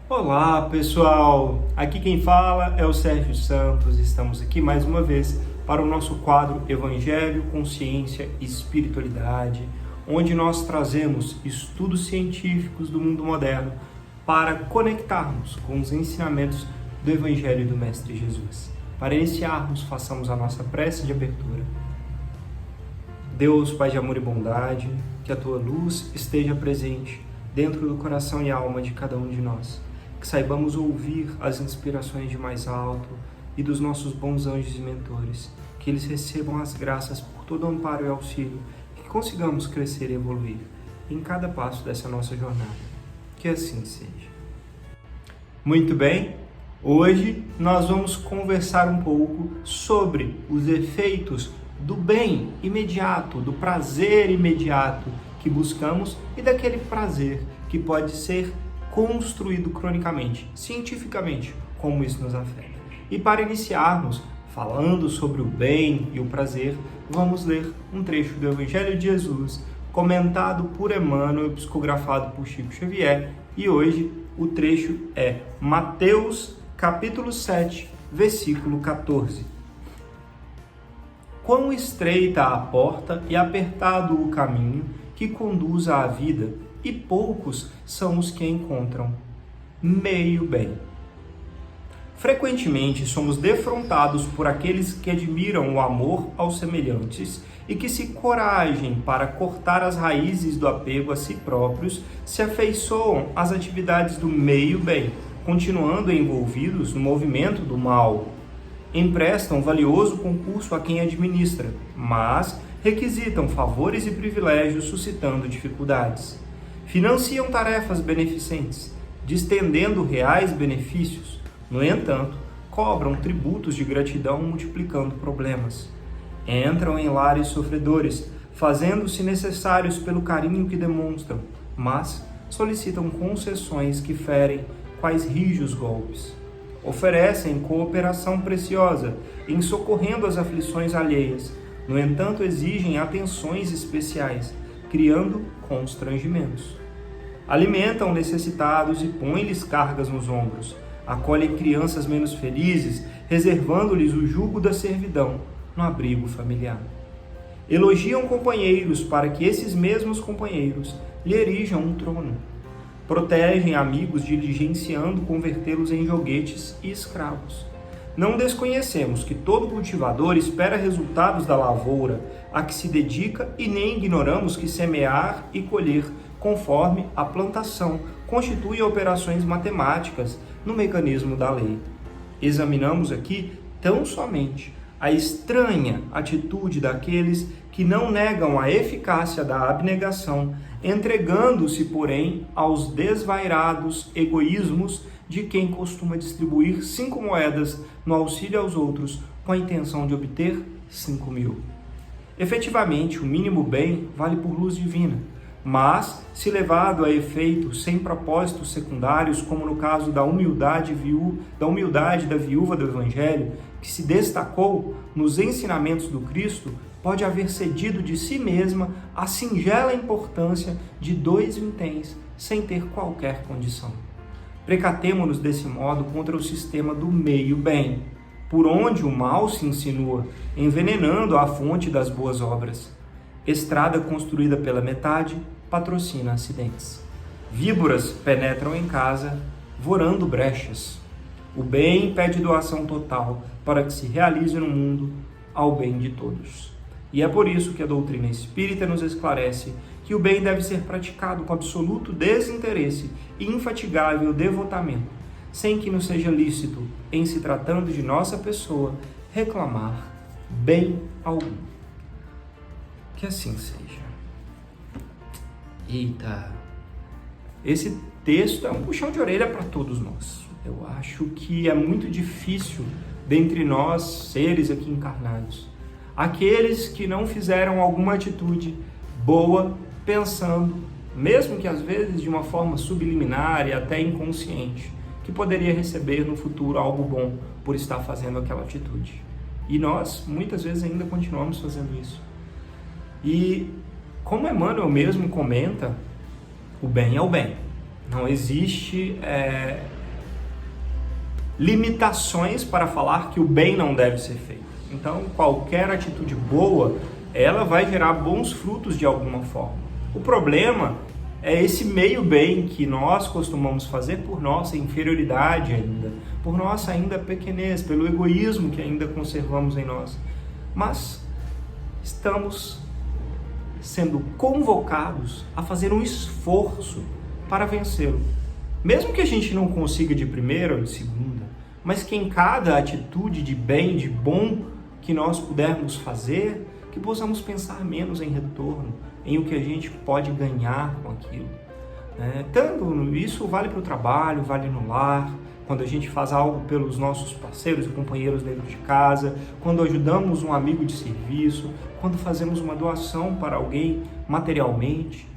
Olá pessoal, aqui quem fala é o Sérgio Santos. Estamos aqui mais uma vez para o nosso quadro Evangelho, Consciência e Espiritualidade, onde nós trazemos estudos científicos do mundo moderno para conectarmos com os ensinamentos do Evangelho do Mestre Jesus. Para iniciarmos, façamos a nossa prece de abertura. Deus, Pai de amor e bondade, que a Tua luz esteja presente dentro do coração e alma de cada um de nós. Que saibamos ouvir as inspirações de mais alto e dos nossos bons anjos e mentores. Que eles recebam as graças por todo o amparo e auxílio. Que consigamos crescer e evoluir em cada passo dessa nossa jornada. Que assim seja. Muito bem, hoje nós vamos conversar um pouco sobre os efeitos do bem imediato, do prazer imediato que buscamos e daquele prazer que pode ser construído cronicamente, cientificamente, como isso nos afeta. E para iniciarmos falando sobre o bem e o prazer, vamos ler um trecho do Evangelho de Jesus, comentado por Emmanuel e psicografado por Chico Xavier, e hoje o trecho é Mateus, capítulo 7, versículo 14. Quão estreita a porta e apertado o caminho que conduz à vida, e poucos são os que encontram meio bem. Frequentemente somos defrontados por aqueles que admiram o amor aos semelhantes e que se corajem para cortar as raízes do apego a si próprios, se afeiçoam às atividades do meio bem, continuando envolvidos no movimento do mal. Emprestam valioso concurso a quem administra, mas requisitam favores e privilégios suscitando dificuldades. Financiam tarefas beneficentes, distendendo reais benefícios. No entanto, cobram tributos de gratidão multiplicando problemas. Entram em lares sofredores, fazendo-se necessários pelo carinho que demonstram, mas solicitam concessões que ferem quais rijos golpes. Oferecem cooperação preciosa em socorrendo as aflições alheias. No entanto, exigem atenções especiais, criando constrangimentos. Alimentam necessitados e põem-lhes cargas nos ombros. Acolhem crianças menos felizes, reservando-lhes o jugo da servidão no abrigo familiar. Elogiam companheiros para que esses mesmos companheiros lhe erijam um trono. Protegem amigos diligenciando convertê-los em joguetes e escravos. Não desconhecemos que todo cultivador espera resultados da lavoura a que se dedica e nem ignoramos que semear e colher conforme a plantação constituem operações matemáticas no mecanismo da lei. Examinamos aqui tão somente a estranha atitude daqueles que não negam a eficácia da abnegação, entregando-se, porém, aos desvairados egoísmos de quem costuma distribuir 5 moedas no auxílio aos outros com a intenção de obter 5.000. Efetivamente, o mínimo bem vale por luz divina, mas, se levado a efeito sem propósitos secundários, como no caso da humildade da viúva do Evangelho, que se destacou nos ensinamentos do Cristo, pode haver cedido de si mesma a singela importância de 2 vinténs sem ter qualquer condição. Precatemo-nos desse modo contra o sistema do meio-bem, por onde o mal se insinua, envenenando a fonte das boas obras. Estrada construída pela metade patrocina acidentes. Víboras penetram em casa, vorando brechas. O bem pede doação total para que se realize no mundo ao bem de todos. E é por isso que a doutrina espírita nos esclarece que o bem deve ser praticado com absoluto desinteresse e infatigável devotamento, sem que nos seja lícito, em se tratando de nossa pessoa, reclamar bem algum. Que assim seja. Eita! Esse texto é um puxão de orelha para todos nós. Eu acho que é muito difícil, dentre nós, seres aqui encarnados, aqueles que não fizeram alguma atitude boa, pensando, mesmo que às vezes de uma forma subliminar e até inconsciente, que poderia receber no futuro algo bom por estar fazendo aquela atitude. E nós, muitas vezes, ainda continuamos fazendo isso. E, como Emmanuel mesmo comenta, o bem é o bem, Não existe limitações para falar que o bem não deve ser feito. Então, qualquer atitude boa, ela vai gerar bons frutos de alguma forma. O problema é esse meio bem que nós costumamos fazer por nossa inferioridade ainda, por nossa ainda pequenez, pelo egoísmo que ainda conservamos em nós. Mas estamos sendo convocados a fazer um esforço para vencê-lo. Mesmo que a gente não consiga de primeira ou de segunda, mas que em cada atitude de bem, de bom que nós pudermos fazer, que possamos pensar menos em retorno, em o que a gente pode ganhar com aquilo. Tanto isso vale para o trabalho, vale no lar, quando a gente faz algo pelos nossos parceiros e companheiros dentro de casa, quando ajudamos um amigo de serviço, quando fazemos uma doação para alguém materialmente,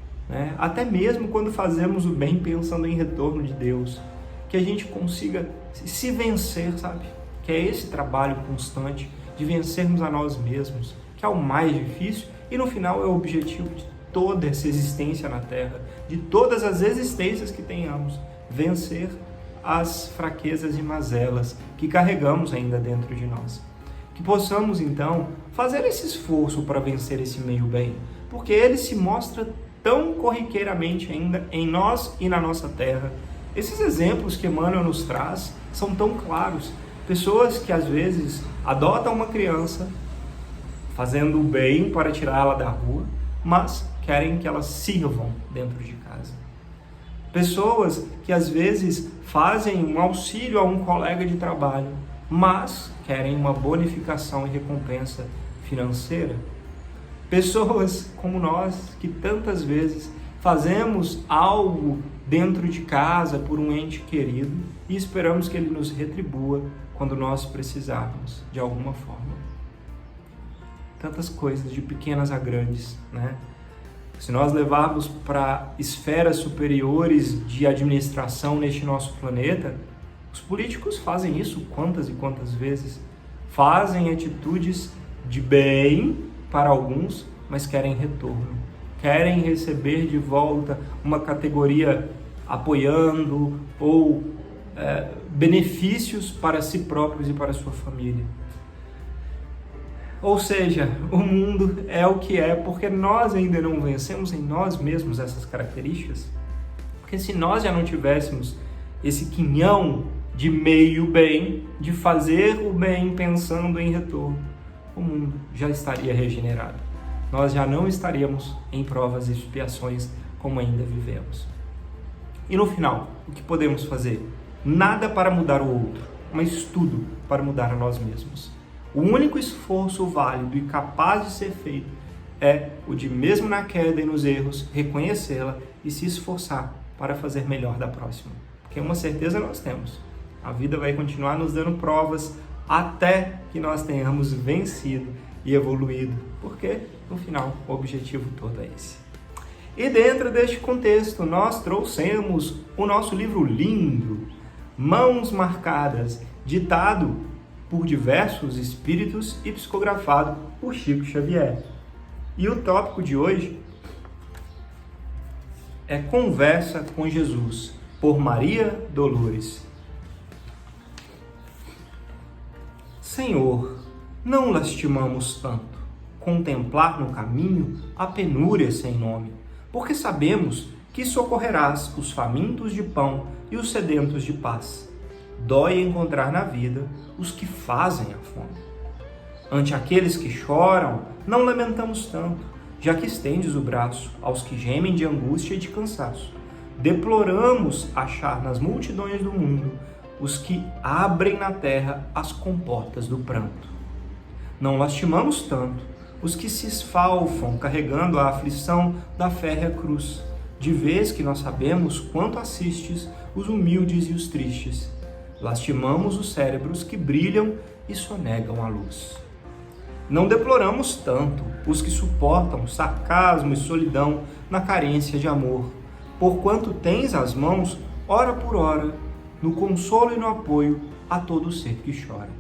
até mesmo quando fazemos o bem pensando em retorno de Deus, que a gente consiga se vencer, sabe? Que é esse trabalho constante de vencermos a nós mesmos, que é o mais difícil e no final é o objetivo de toda essa existência na Terra, de todas as existências que tenhamos, vencer as fraquezas e mazelas que carregamos ainda dentro de nós. Que possamos então fazer esse esforço para vencer esse meio bem, porque ele se mostra tão corriqueiramente ainda em nós e na nossa terra. Esses exemplos que Emmanuel nos traz são tão claros. Pessoas que às vezes adotam uma criança, fazendo o bem para tirá-la da rua, mas querem que elas sirvam dentro de casa. Pessoas que às vezes fazem um auxílio a um colega de trabalho, mas querem uma bonificação e recompensa financeira. Pessoas como nós, que tantas vezes fazemos algo dentro de casa por um ente querido e esperamos que ele nos retribua quando nós precisarmos de alguma forma. Tantas coisas, de pequenas a grandes, Se nós levarmos para esferas superiores de administração neste nosso planeta, os políticos fazem isso quantas e quantas vezes. Fazem atitudes de bem para alguns, mas querem retorno. Querem receber de volta uma categoria apoiando ou benefícios para si próprios e para sua família. Ou seja, o mundo é o que é porque nós ainda não vencemos em nós mesmos essas características. Porque se nós já não tivéssemos esse quinhão de meio bem, de fazer o bem pensando em retorno, o mundo já estaria regenerado. Nós já não estaríamos em provas e expiações como ainda vivemos. E no final, o que podemos fazer? Nada para mudar o outro, mas tudo para mudar a nós mesmos. O único esforço válido e capaz de ser feito é o de, mesmo na queda e nos erros, reconhecê-la e se esforçar para fazer melhor da próxima. Porque uma certeza nós temos: a vida vai continuar nos dando provas até que nós tenhamos vencido e evoluído, porque no final o objetivo todo é esse. E dentro deste contexto nós trouxemos o nosso livro lindo, Mãos Marcadas, ditado por diversos espíritos e psicografado por Chico Xavier. E o tópico de hoje é Conversa com Jesus, por Maria Dolores. Senhor, não lastimamos tanto contemplar no caminho a penúria sem nome, porque sabemos que socorrerás os famintos de pão e os sedentos de paz. Dói encontrar na vida os que fazem a fome. Ante aqueles que choram, não lamentamos tanto, já que estendes o braço aos que gemem de angústia e de cansaço. Deploramos achar nas multidões do mundo os que abrem na terra as comportas do pranto. Não lastimamos tanto os que se esfalfam carregando a aflição da férrea cruz, de vez que nós sabemos quanto assistes os humildes e os tristes. Lastimamos os cérebros que brilham e sonegam a luz. Não deploramos tanto os que suportam sarcasmo e solidão na carência de amor, porquanto tens as mãos, hora por hora, no consolo e no apoio a todo ser que chora.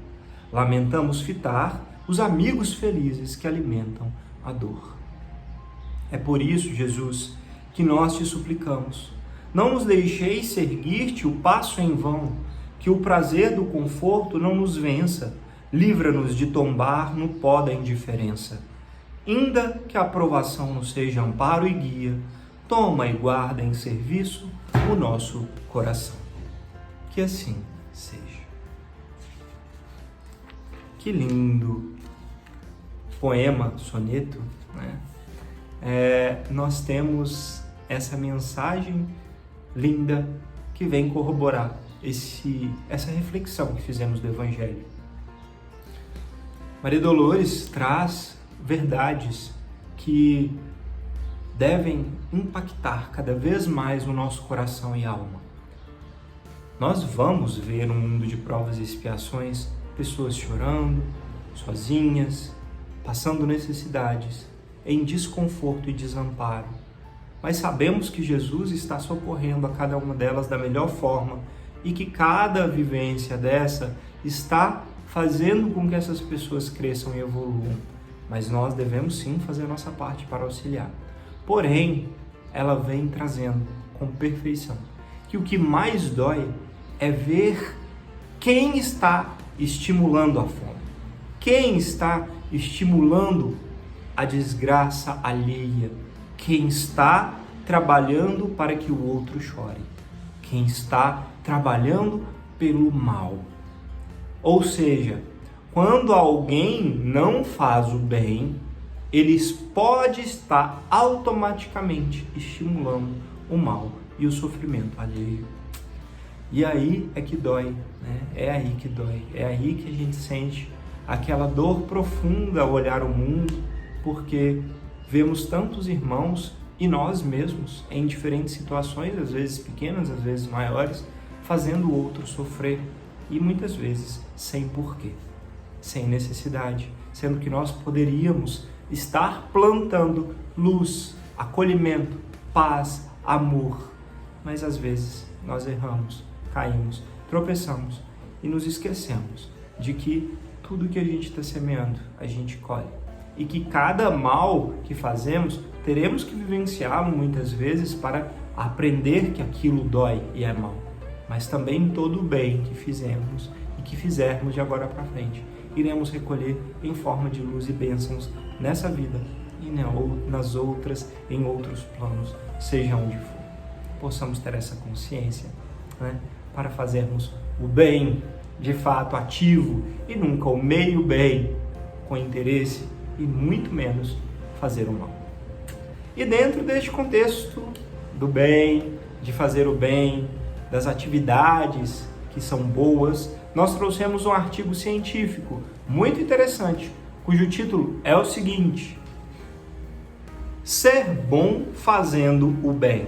Lamentamos fitar os amigos felizes que alimentam a dor. É por isso, Jesus, que nós te suplicamos, Não nos deixeis seguir-te o passo em vão, que o prazer do conforto não nos vença. Livra-nos de tombar no pó da indiferença. Ainda que a aprovação nos seja amparo e guia, toma e guarda em serviço o nosso coração. Que assim seja. Que lindo poema, soneto, né? Nós temos essa mensagem linda que vem corroborar essa reflexão que fizemos do Evangelho. Maria Dolores traz verdades que devem impactar cada vez mais o nosso coração e alma. Nós vamos ver no mundo de provas e expiações pessoas chorando, sozinhas, passando necessidades, em desconforto e desamparo. Mas sabemos que Jesus está socorrendo a cada uma delas da melhor forma e que cada vivência dessa está fazendo com que essas pessoas cresçam e evoluam. Mas nós devemos sim fazer a nossa parte para auxiliar. Porém, ela vem trazendo com perfeição que o que mais dói é ver quem está estimulando a fome, quem está estimulando a desgraça alheia, quem está trabalhando para que o outro chore, quem está trabalhando pelo mal. Ou seja, quando alguém não faz o bem, eles podem estar automaticamente estimulando o mal e o sofrimento alheio. E aí é que dói, né? É aí que dói, é aí que a gente sente aquela dor profunda ao olhar o mundo, porque vemos tantos irmãos e nós mesmos em diferentes situações, às vezes pequenas, às vezes maiores, fazendo o outro sofrer e muitas vezes sem porquê, sem necessidade, sendo que nós poderíamos estar plantando luz, acolhimento, paz, amor, mas às vezes nós erramos, caímos, tropeçamos e nos esquecemos de que tudo que a gente está semeando, a gente colhe. E que cada mal que fazemos, teremos que vivenciá-lo muitas vezes para aprender que aquilo dói e é mal. Mas também todo o bem que fizemos e que fizermos de agora para frente, iremos recolher em forma de luz e bênçãos nessa vida e nas outras, em outros planos, seja onde for. Possamos ter essa consciência, né, para fazermos o bem de fato ativo e nunca o meio bem com interesse e muito menos fazer o mal. E dentro deste contexto do bem, de fazer o bem, das atividades que são boas, nós trouxemos um artigo científico muito interessante, cujo título é o seguinte: Ser bom fazendo o bem.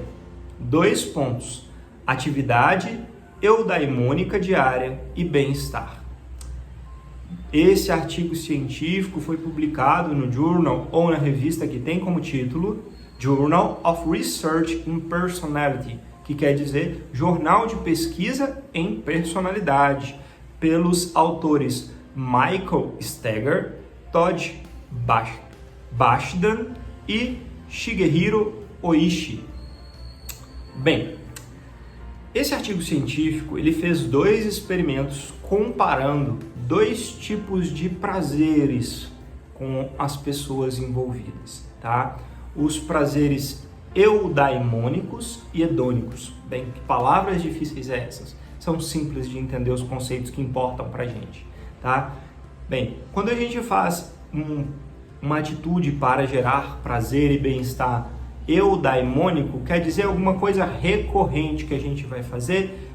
2 pontos. Atividade eudaimônica diária e bem-estar. Esse artigo científico foi publicado no Journal ou na revista que tem como título Journal of Research in Personality, que quer dizer Jornal de Pesquisa em Personalidade, pelos autores Michael Steger, Todd Bashdan e Shigehiro Oishi. Bem, esse artigo científico ele fez 2 experimentos comparando 2 tipos de prazeres com as pessoas envolvidas, tá? Os prazeres eudaimônicos e hedônicos. Bem, que palavras difíceis é essas? São simples de entender os conceitos que importam pra gente, tá? Bem, quando a gente faz uma atitude para gerar prazer e bem-estar eudaimônico, quer dizer alguma coisa recorrente que a gente vai fazer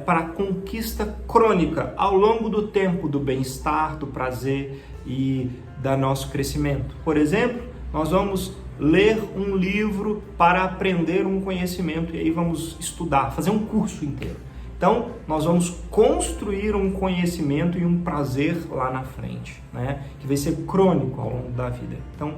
para conquista crônica ao longo do tempo do bem-estar, do prazer e do nosso crescimento. Por exemplo, nós vamos ler um livro para aprender um conhecimento e aí vamos estudar, fazer um curso inteiro. Então, nós vamos construir um conhecimento e um prazer lá na frente, né? Que vai ser crônico ao longo da vida. Então,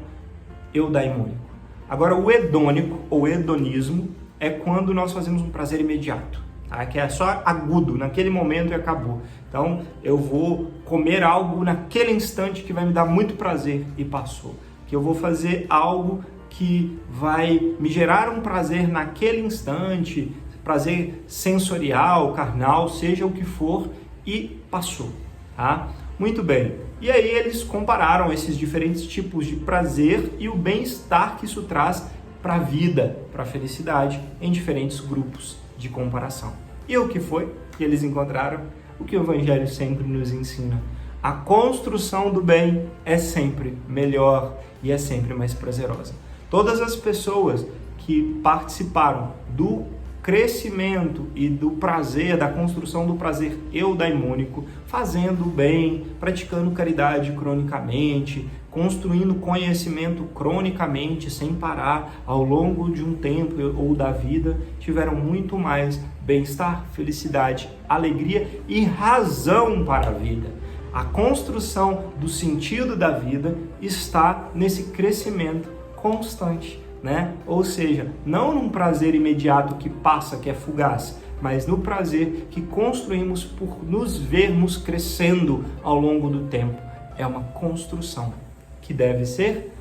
eudaimônico. Agora, o hedônico ou hedonismo é quando nós fazemos um prazer imediato, tá? Que é só agudo, naquele momento e acabou. Então, eu vou comer algo naquele instante que vai me dar muito prazer e passou. Que eu vou fazer algo que vai me gerar um prazer naquele instante, prazer sensorial, carnal, seja o que for, e passou, tá? Muito bem. E aí eles compararam esses diferentes tipos de prazer e o bem-estar que isso traz para a vida, para a felicidade, em diferentes grupos de comparação. E o que foi que eles encontraram? O que o Evangelho sempre nos ensina. A construção do bem é sempre melhor e é sempre mais prazerosa. Todas as pessoas que participaram do crescimento e do prazer, da construção do prazer eudaimônico, fazendo o bem, praticando caridade cronicamente, construindo conhecimento cronicamente, sem parar, ao longo de um tempo ou da vida, tiveram muito mais bem-estar, felicidade, alegria e razão para a vida. A construção do sentido da vida está nesse crescimento constante, né? Ou seja, não num prazer imediato que passa, que é fugaz, mas no prazer que construímos por nos vermos crescendo ao longo do tempo. É uma construção que deve ser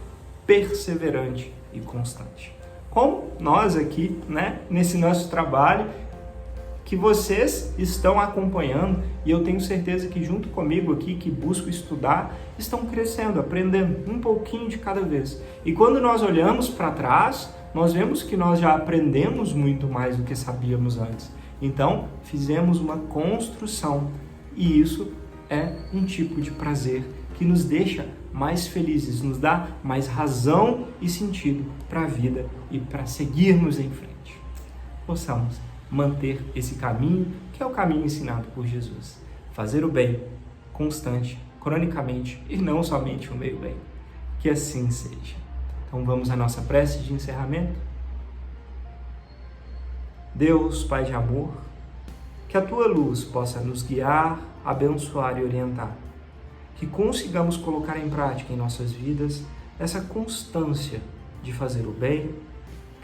perseverante e constante. Como nós aqui, né, nesse nosso trabalho, que vocês estão acompanhando, e eu tenho certeza que junto comigo aqui, que busco estudar, estão crescendo, aprendendo um pouquinho de cada vez. E quando nós olhamos para trás, nós vemos que nós já aprendemos muito mais do que sabíamos antes. Então, fizemos uma construção, e isso é um tipo de prazer que nos deixa mais felizes, nos dá mais razão e sentido para a vida e para seguirmos em frente. Possamos manter esse caminho, que é o caminho ensinado por Jesus. Fazer o bem, constante, cronicamente, e não somente o meio bem. Que assim seja. Então vamos à nossa prece de encerramento. Deus, Pai de amor, que a Tua luz possa nos guiar, abençoar e orientar. Que consigamos colocar em prática em nossas vidas essa constância de fazer o bem,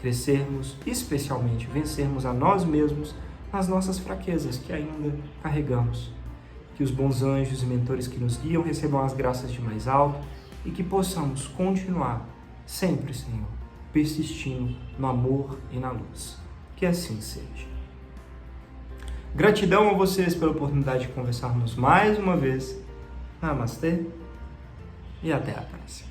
crescermos, especialmente vencermos a nós mesmos nas nossas fraquezas que ainda carregamos. Que os bons anjos e mentores que nos guiam recebam as graças de mais alto e que possamos continuar sempre, Senhor, persistindo no amor e na luz. Que assim seja. Gratidão a vocês pela oportunidade de conversarmos mais uma vez. Namastê e até a próxima.